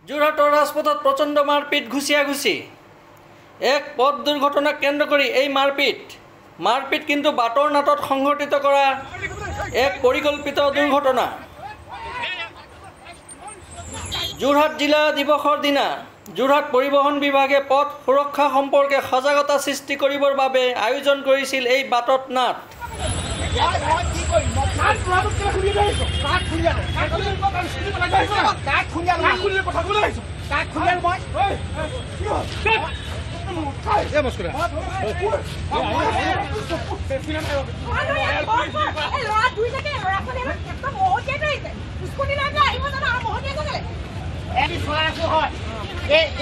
যোৰহাটৰ ৰাজপথত প্ৰচণ্ড মাৰপিট ঘুচিয়াঘুচি এক পথ দুৰ্ঘটনাক কেন্দ্ৰ কৰি এই মাৰপিট কিন্তু বাটৰ নাটত সংঘটিত কৰা এক পৰিকল্পিত দুৰ্ঘটনা। যোৰহাট জিলা দিৱসৰ দিনা যোৰহাট পৰিবহণ বিভাগে পথ সুৰক্ষা সম্পৰ্কে সজাগতা সৃষ্টি কৰিবৰ বাবে আয়োজন কৰিছিল এই বাটত নাট।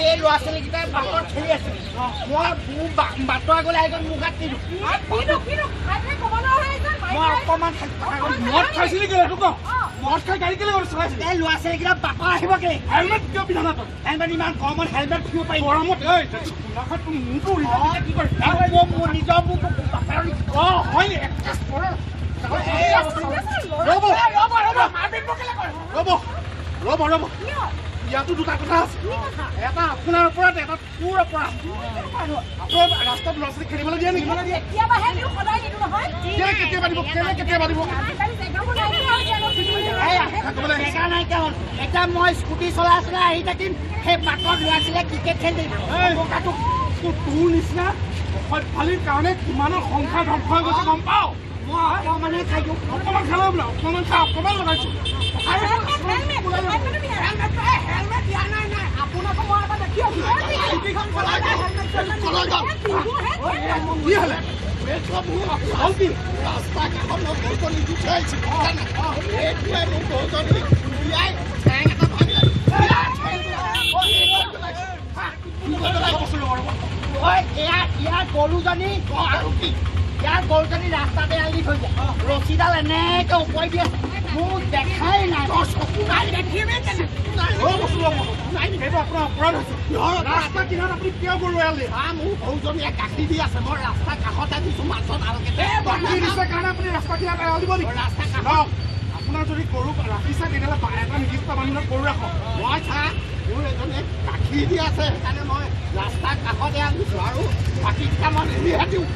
এই ল'ৰা ছোৱালীকেইটাই বাটত খেলি আছিল। মই বাটৰ আগলৈ আহি মোক গাত দিলোঁ। মই অকণমান মদ খাইছিলি কেলে তোক মদ খাই গাড়ী কেলে চলাইছিলি? এই ল'ৰা ছোৱালীকেইটা বাটত আহিব কেলে? হেলমেট কিয় পিন্ধা নাই তই? হেলমেট ইমান গৰমত হেলমেট পিন্ধিব পাৰি? গৰমত মোৰটো কি কৰে মোৰ নিজৰ মোক হয় ৰ'ব ইয়াতো দুটা কথা আছে। এটা আপোনাৰ ওপৰত, এটা তোৰ ওপৰত। আপোনাৰ ৰাস্তাত ল'ৰা ছোৱালী খেলিবলৈ দিয়ে নেকি? কেতিয়াবা দিব এতিয়া মই স্কুটি চলাই চলাই আহি থাকিম, সেই বাটত ল'ৰা ছোৱালীয়ে ক্ৰিকেট খেলি তোৰ নিচিনা ফালিৰ কাৰণে কিমানৰ সংখ্যা ধ্বংস হৈ গৈছে গম পাওঁ। মই অকণমানে খাই দিওঁ, অকণমান খালো বোলে, অকণমান লগাইছোঁ। ইয়াৰ গৰুজনী ৰাস্তাতে আলি থৈ যায়, ৰছীডাল এনেকে ওপৰি দিয়ে, মোক দেখাই নাই। আপোনাৰ অপৰাধ হৈছে। ৰাস্তা কিনাৰত আপুনি কিয় গৰু এৰালে? মোৰ গৰুজনীয়ে গাখীৰ দি আছে, মই ৰাস্তা কাষতে দিছোঁ মাছত আলকে দিছে কাৰণে আপুনি ৰাস্তা কিনাৰত এৰাল দিব নেকি? ৰাস্তা কাষত আপোনাৰ যদি গৰু ৰাখিছে তেতিয়াহ'লে এটা নিৰ্দিষ্ট মানুহক গৰু ৰাখক। মই মোৰ এজনে গাখীৰ দি আছে, সেইকাৰণে মই ৰাস্তা কাষতে আনিছোঁ আৰু বাকীকেইটা মই এৰিহে দিওঁ।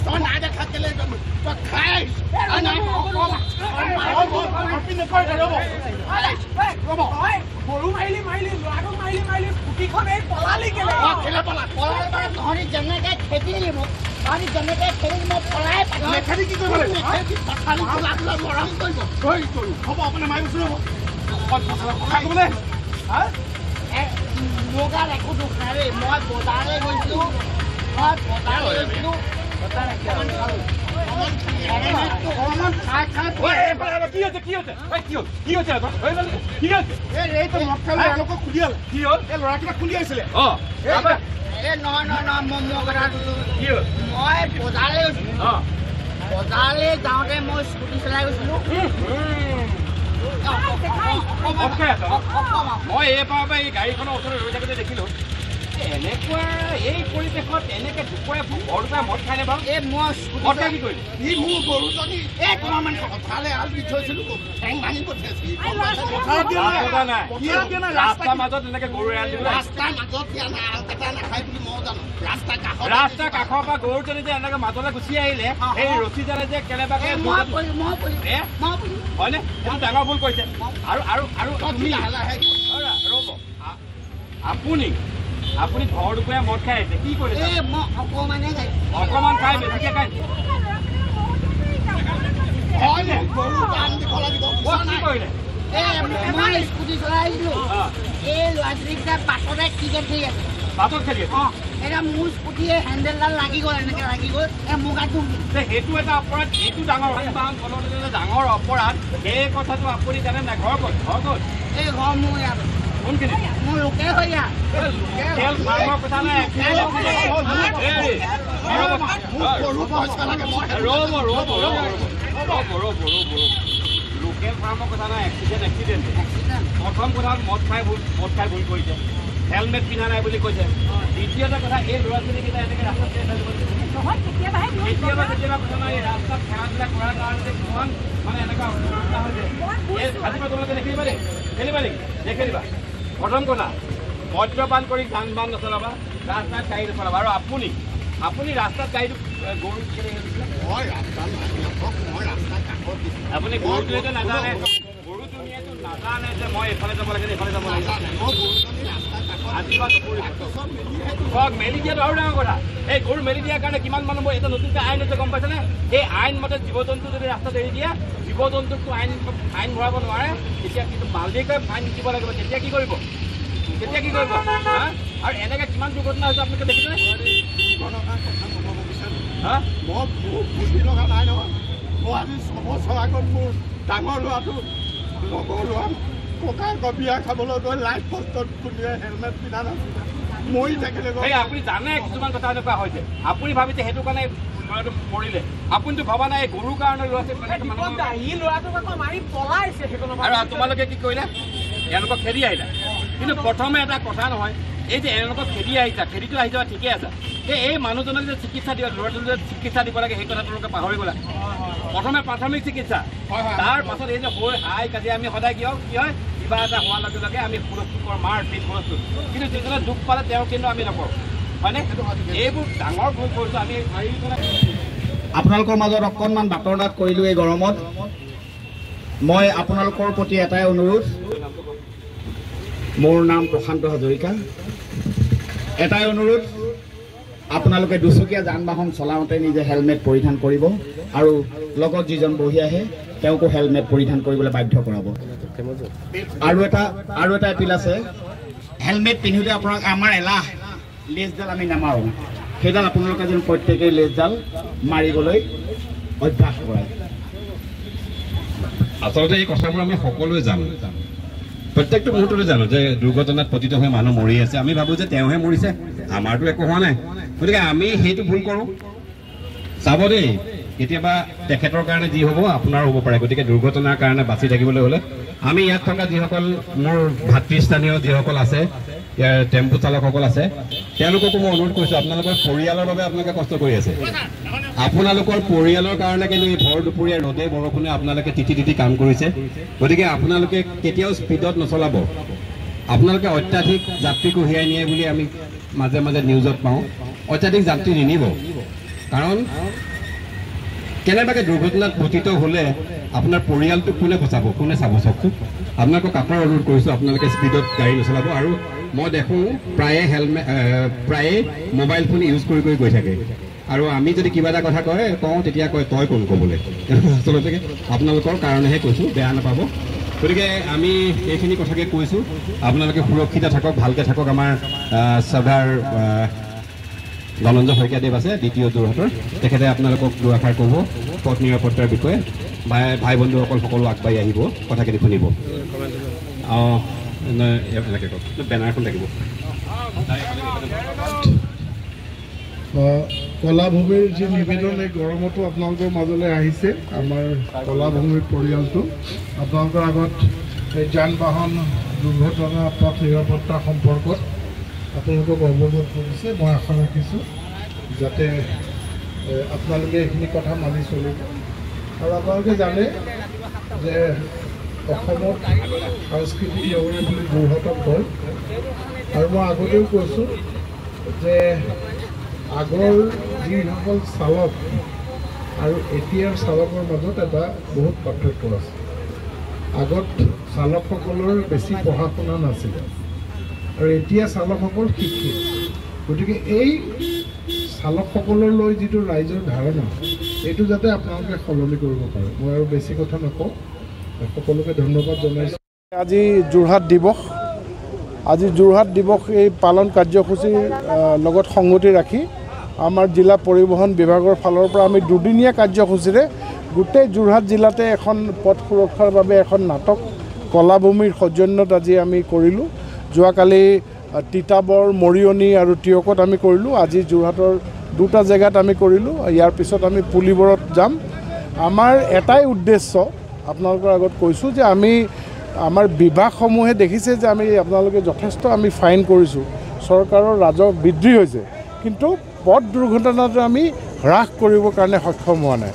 তই নাই দেখা কেলে তই খাই গৰু মাৰিলি ল'ৰাটো মাৰিলি স্কুটিখন এই পলালি কেলে? তহঁতি যেনেকে খেদি দিব, তহঁতি যেনেকে খেদি মই পলাই খেদি কি কৰিব লাগিব? হ'ব আপুনি মাৰি গৈছোঁ কথা ক'বলৈ মোৰ গাত একো দুখ নাই দেই। মই বজাৰলৈ গৈছিলোঁ, ল'ৰাকেইটা খুলি আছিলে। মই বজাৰলৈ গৈছিলোঁ, বজাৰলৈ যাওঁতে মই স্কুটি চলাই গৈছিলোঁ। মই এইবাৰ এই গাড়ীখনৰ ওচৰত ৰৈ থাকোঁতে দেখিলোঁ এনেকুৱা এই পৰিৱেশত এনেকে দুপৰীয়া ঘৰটোৱে মদ খাই নে বাৰু? এই মই মদ খাই কি কৰিলোঁ? সি মোৰ গৰুজনী একমাহমান পথাৰলৈ আল দি থৈছিলোঁ, ঠেং ভাঙি পঠিয়াইছিল। ৰাস্তাৰ মাজত এনেকে গৰু এৰাল দিব? ৰাস্তাৰ মাজত দিয়া নাই, আল কেইটা নাখায় বুলি মই জানো। ৰাস্তাৰ কাষৰ পৰা গৰুজনী যে এনেকে মাজলৈ গুচি আহিলে, এই ৰছীডালে যে কেনেবাকে হয়নে? সেইটো ডাঙৰ ভুল কৰিছে। আৰু ৰ'ব, আপুনি ঘৰ দুপৰীয়া মদ খাই আহিছে, কি কৰিছে? অকণমান খাই বেছিকে খাই কি কৰিলে? মই স্কুটি চলাই আহিছিলোঁ, এই ল'ৰা ছোৱালীকেইটা বাটতে ক্ৰিকেট খেলি আছে। বাটত খেলি আছে? এতিয়া মোৰ স্কুটিয়ে হেণ্ডেলডাল লাগি গ'ল, এনেকে লাগি গ'ল, মোৰ গাত দুখ দিলে। সেইটো এটা অপৰাধ, এইটো ডাঙৰ ডাঙৰ অপৰাধ। সেই কথাটো আপুনি জানে নাই? ঘৰ ক'ত? এই ঘৰ মোৰ ইয়াত। কোনখিনি? মোৰ লোকেল হয় ইয়াত। লোকেল ফাৰ্মৰ কথা নাই। লোকেল ফাৰ্মৰ কথা নাই, এক্সিডেণ্ট। প্ৰথম কথা মদ খাই ভুল কৰিছে, হেলমেট পিন্ধা নাই বুলি কৈছে। দ্বিতীয়টা কথা এই ল'ৰা ছোৱালীকেইটা এনেকৈ ৰাস্তাত কেতিয়াবা কথা নাই ৰাস্তাত খেলা-ধূলা কৰাৰ কাৰণে কিমান মানে এনেকুৱা অসুবিধা হৈ যায় এই আজিৰ তোমালোকে দেখিবা দেই খেলিবা নেকি দেখিবা প্ৰথম কথা মদ্যপান কৰি যান বাহন নচলাবা ৰাস্তাত গাড়ী নচলাবা আৰু আপুনি ৰাস্তাত গাড়ীটো গৰু আপুনি গৰুটোৱেতো নাজানে গৰুজনীয়েতো নাজানে যে মই এইফালে যাব লাগে এইফালে যাব লাগে আশীৰ্বাদ মেলি দিয়াটো আৰু ডাঙৰ কথা এই গৰু মেলি দিয়াৰ কাৰণে কিমান মানুহ এটা নতুনকৈ আইন আছে গম পাইছেনে সেই আইন মতে জীৱ জন্তু যদি ৰাস্তাত এৰি দিয়ে জীৱ জন্তুকতো ফাইন ভৰাব নোৱাৰে তেতিয়া কিন্তু বাল্টিকৈ ফাইন দিব লাগিব তেতিয়া কি কৰিব আৰু এনেকৈ কিমান দুৰ্ঘটনা হৈছে আপোনালোকে দেখিছেনে মই বুজি লগা নাই নহয় মই আজি 6 বছৰ আগত মোৰ ডাঙৰ ল'ৰাটো লগৰ ল'ৰা ককায়েকৰ বিয়া খাবলৈ গৈ লাইফ পষ্টত কোনোৱে হেলমেট পিন্ধা নাছিল মৰি থাকিলে আপুনি জানে কিছুমান কথা এনেকুৱা হৈছে আপুনি ভাবিছে সেইটো কাৰণে ল'ৰাটো মৰিলে আপুনিতো ভবা নাই গৰুৰ কাৰণে ল'ৰাটো আৰু তোমালোকে কি কৰিলে এওঁলোকক খেদি আহিলা কিন্তু প্ৰথমে এটা কথা নহয় এই যে এওঁলোকক খেদি আহিছা খেদিটো আহি যোৱা ঠিকে আছে এই মানুহজনক যে চিকিৎসা দিব ল'ৰাটোক যে চিকিৎসা দিব লাগে সেই কথা তোমালোকে পাহৰি গ'লা প্ৰথমে প্ৰাথমিক চিকিৎসা তাৰ পাছত এই যে হৈ হাই কাজিয়া আমি সদায় কি হয় কিবা এটা হোৱাৰ লগে লগে আমি সুৰক্ষিত কৰোঁ মাৰ পিট বস্তু কিন্তু যিজনে দুখ পালে তেওঁ কিন্তু আমি নকৰোঁ হয়নে এইবোৰ ডাঙৰ ভুল কৰিছোঁ আমি আপোনালোকৰ মাজত অকণমান বাতৰদাত কৰিলোঁ এই গৰমত মই আপোনালোকৰ প্ৰতি এটাই অনুৰোধ মোৰ নাম প্ৰশান্ত হাজৰিকা এটাই অনুৰোধ আপোনালোকে দুচকীয়া যান বাহন চলাওঁতে নিজে হেলমেট পৰিধান কৰিব আৰু লগত যিজন বহি আহে তেওঁকো হেলমেট পৰিধান কৰিবলৈ বাধ্য কৰাব আৰু এটা এপিল আছে হেলমেট পিন্ধোতে আপোনাক আমাৰ এলাহ লেজডাল আমি নামাৰোঁ সেইডাল আপোনালোকে যেন প্ৰত্যেকেই লেজডাল মাৰিবলৈ অভ্যাস কৰে আচলতে এই কথাবোৰ আমি সকলোৱে জানো প্ৰত্যেকটো মুহূৰ্ততে জানো যে দুৰ্ঘটনাত পতিত হৈ মানুহ মৰি আছে আমি ভাবোঁ যে তেওঁহে মৰিছে আমাৰতো একো হোৱা নাই গতিকে আমি সেইটো ভুল কৰোঁ চাব দেই কেতিয়াবা তেখেতৰ কাৰণে যি হ'ব আপোনাৰ হ'ব পাৰে গতিকে দুৰ্ঘটনাৰ কাৰণে বাচি থাকিবলৈ হ'লে আমি ইয়াত থকা যিসকল মোৰ ভাতৃস্থানীয় যিসকল আছে ইয়াৰ টেম্পু চালকসকল আছে তেওঁলোককো মই অনুৰোধ কৰিছোঁ আপোনালোকৰ পৰিয়ালৰ বাবে আপোনালোকে কষ্ট কৰি আছে আপোনালোকৰ পৰিয়ালৰ কাৰণে কিন্তু এই ভৰ দুপৰীয়া ৰ'দে বৰষুণে আপোনালোকে তিতি কাম কৰিছে গতিকে আপোনালোকে কেতিয়াও স্পীডত নচলাব আপোনালোকে অত্যাধিক যাত্ৰী কঢ়িয়াই নিয়ে বুলি আমি মাজে মাজে নিউজত পাওঁ অত্যাধিক যাত্ৰী নিনিব কাৰণ কেনেবাকৈ দুৰ্ঘটনাত পতিত হ'লে আপোনাৰ পৰিয়ালটোক কোনে বচাব কোনে চাব চাওকচোন আপোনালোকক আকৌ অনুৰোধ কৰিছোঁ আপোনালোকে স্পীডত গাড়ী নচলাব আৰু মই দেখোঁ প্ৰায়ে মোবাইল ফোন ইউজ কৰি গৈ থাকে আৰু আমি যদি কিবা এটা কথা কওঁ তেতিয়া কয় তই কোন ক'বলৈ আচলতে আপোনালোকৰ কাৰণেহে কৈছোঁ বেয়া নাপাব গতিকে আমি এইখিনি কথাকে কৈছোঁ আপোনালোকে সুৰক্ষিত থাকক ভালকৈ থাকক আমাৰ শ্ৰদ্ধাৰ ধনঞ্জয় শইকীয়াদেৱ আছে দ্বিতীয় যোৰহাটৰ তেখেতে আপোনালোকক দুআষাৰ ক'ব পথ নিৰাপত্তাৰ বিষয়ে ভাই বন্ধুসকল সকলো আগবাঢ়ি আহিব কথাখিনি শুনিব এনেকৈ কওক বেনাৰখন থাকিব কলাভূমিৰ যি নিবেদন এই গৰমতো আপোনালোকৰ মাজলৈ আহিছে আমাৰ কলাভূমিৰ পৰিয়ালটো আপোনালোকৰ আগত এই যান বাহন দুৰ্ঘটনা পথ নিৰাপত্তা সম্পৰ্কত আপোনালোকক অৱগত কৰিছে মই আশা ৰাখিছোঁ যাতে আপোনালোকে এইখিনি কথা মানি চলিব আৰু আপোনালোকে জানে যে অসমত সাংস্কৃতিক নগৰী বুলি যোৰহাটক কয় আৰু মই আগতেও কৈছোঁ যে আগৰ যিসকল চালক আৰু এতিয়াৰ চালকৰ মাজত এটা বহুত পাৰ্থক্য আছে আগত চালকসকলৰ বেছি পঢ়া শুনা নাছিলে আৰু এতিয়া চালকসকল শিক্ষিত গতিকে এই চালকসকললৈ যিটো ৰাইজৰ ধাৰণা এইটো যাতে আপোনালোকে সলনি কৰিব পাৰে মই আৰু বেছি কথা নকওঁ সকলোকে ধন্যবাদ জনাইছোঁ আজি যোৰহাট দিৱস এই পালন কাৰ্যসূচীৰ লগত সংগতি ৰাখি আমাৰ জিলা পৰিবহণ বিভাগৰ ফালৰ পৰা আমি দুদিনীয়া কাৰ্যসূচীৰে গোটেই যোৰহাট জিলাতে এখন পথ সুৰক্ষাৰ বাবে এখন নাটক কলাভূমিৰ সৌজন্যত আজি আমি কৰিলোঁ যোৱাকালি তিতাবৰ মৰিয়নি আৰু টিয়কত আমি কৰিলোঁ আজি যোৰহাটৰ দুটা জেগাত আমি কৰিলোঁ ইয়াৰ পিছত আমি পুলিবৰত যাম আমাৰ এটাই উদ্দেশ্য আপোনালোকৰ আগত কৈছোঁ যে আমি আমাৰ বিভাগসমূহে দেখিছে যে আমি আপোনালোকে যথেষ্ট আমি ফাইন কৰিছোঁ চৰকাৰৰ ৰাজহ বৃদ্ধি হৈছে কিন্তু পথ দুৰ্ঘটনাটো আমি হ্ৰাস কৰিবৰ কাৰণে সক্ষম হোৱা নাই।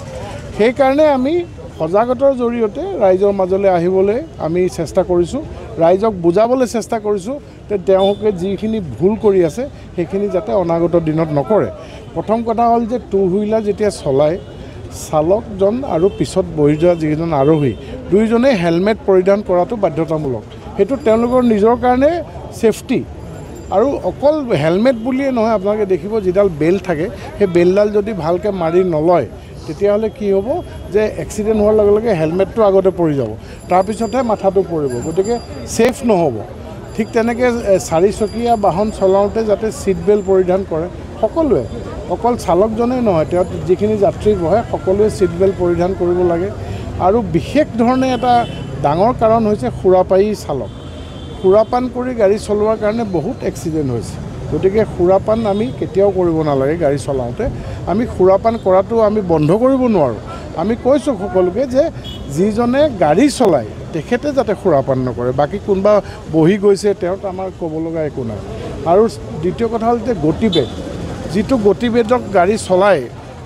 সেইকাৰণে আমি সজাগতাৰ জৰিয়তে ৰাইজৰ মাজলৈ আহিবলৈ আমি চেষ্টা কৰিছোঁ, ৰাইজক বুজাবলৈ চেষ্টা কৰিছোঁ যে তেওঁলোকে যিখিনি ভুল কৰি আছে সেইখিনি যাতে অনাগত দিনত নকৰে। প্ৰথম কথা হ'ল যে টু হুইলাৰ যেতিয়া চলায় চালকজন আৰু পিছত বহি যোৱা যিকেইজন আৰোহী দুয়োজনেই হেলমেট পৰিধান কৰাটো বাধ্যতামূলক। সেইটো তেওঁলোকৰ নিজৰ কাৰণে ছেফটি। আৰু অকল হেলমেট বুলিয়ে নহয়, আপোনালোকে দেখিব যিডাল বেল্ট থাকে সেই বেল্টডাল যদি ভালকৈ মাৰি নলয় তেতিয়াহ'লে কি হ'ব যে এক্সিডেণ্ট হোৱাৰ লগে লগে হেলমেটটো আগতে পৰি যাব, তাৰপিছতহে মাথাটো পৰিব, গতিকে ছেফ নহ'ব। ঠিক তেনেকৈ চাৰিচকীয়া বাহন চলাওঁতে যাতে ছিট বেল্ট পৰিধান কৰে সকলোৱে, অকল চালকজনেই নহয়, তেওঁ যিখিনি যাত্ৰী বহে সকলোৱে ছিট বেল্ট পৰিধান কৰিব লাগে। আৰু বিশেষ ধৰণে এটা ডাঙৰ কাৰণ হৈছে সুৰাপায়ী চালক। সুৰাপান কৰি গাড়ী চলোৱাৰ কাৰণে বহুত এক্সিডেণ্ট হৈছে, গতিকে সুৰাপান আমি কেতিয়াও কৰিব নালাগে গাড়ী চলাওঁতে। আমি সুৰাপান কৰাটো আমি বন্ধ কৰিব নোৱাৰোঁ। আমি কৈছোঁ সকলোকে যে যিজনে গাড়ী চলায় তেখেতে যাতে সুৰাপান নকৰে, বাকী কোনোবা বহি গৈছে তেওঁত আমাৰ ক'ব লগা একো নাই। আৰু দ্বিতীয় কথা হ'ল যে গতিবেগ, যিটো গতিবেগত গাড়ী চলায়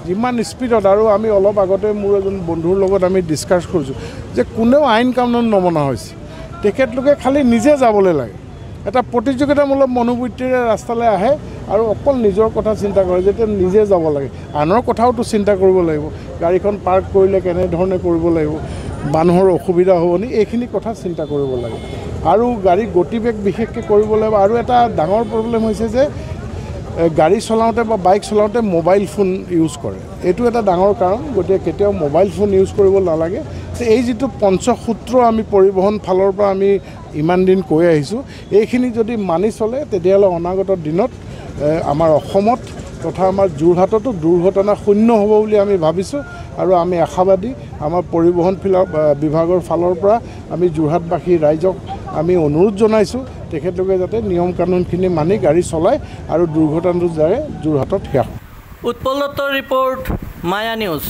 যিমান স্পীডত, আৰু আমি অলপ আগতে মোৰ এজন বন্ধুৰ লগত আমি ডিছকাছ কৰিছোঁ যে কোনেও আইন কানুন নমনা হৈছে, তেখেতলোকে খালি নিজে যাবলৈ লাগে। এটা প্ৰতিযোগিতামূলক মনোবৃত্তিৰে ৰাস্তালৈ আহে আৰু অকল নিজৰ কথা চিন্তা কৰে, যেতিয়া নিজে যাব লাগে। আনৰ কথাওতো চিন্তা কৰিব লাগিব, গাড়ীখন পাৰ্ক কৰিলে কেনেধৰণে কৰিব লাগিব, মানুহৰ অসুবিধা হ'ব নি, এইখিনি কথা চিন্তা কৰিব লাগে। আৰু গাড়ী গতিবেগ বিশেষকৈ কৰিব লাগিব। আৰু এটা ডাঙৰ প্ৰব্লেম হৈছে যে গাড়ী চলাওঁতে বা বাইক চলাওঁতে মোবাইল ফোন ইউজ কৰে, এইটো এটা ডাঙৰ কাৰণ। গতিকে কেতিয়াও মোবাইল ফোন ইউজ কৰিব নালাগে। এই যিটো পঞ্চসূত্ৰ আমি পৰিবহণ ফালৰ পৰা আমি ইমান দিন কৈ আহিছোঁ, এইখিনি যদি মানি চলে তেতিয়াহ'লে অনাগত দিনত আমাৰ অসমত তথা আমাৰ যোৰহাটতো দুৰ্ঘটনা শূন্য হ'ব বুলি আমি ভাবিছোঁ। আৰু আমি আশাবাদী, আমাৰ পৰিবহণ বিভাগৰ ফালৰ পৰা আমি যোৰহাটবাসী ৰাইজক আমি অনুৰোধ জনাইছোঁ তেখেতলোকে যাতে নিয়ম কানুনখিনি মানি গাড়ী চলায় আৰু দুৰ্ঘটনাটো যাতে যোৰহাটত শেষ। উৎপল দত্তৰ ৰিপৰ্ট, মায়া নিউজ।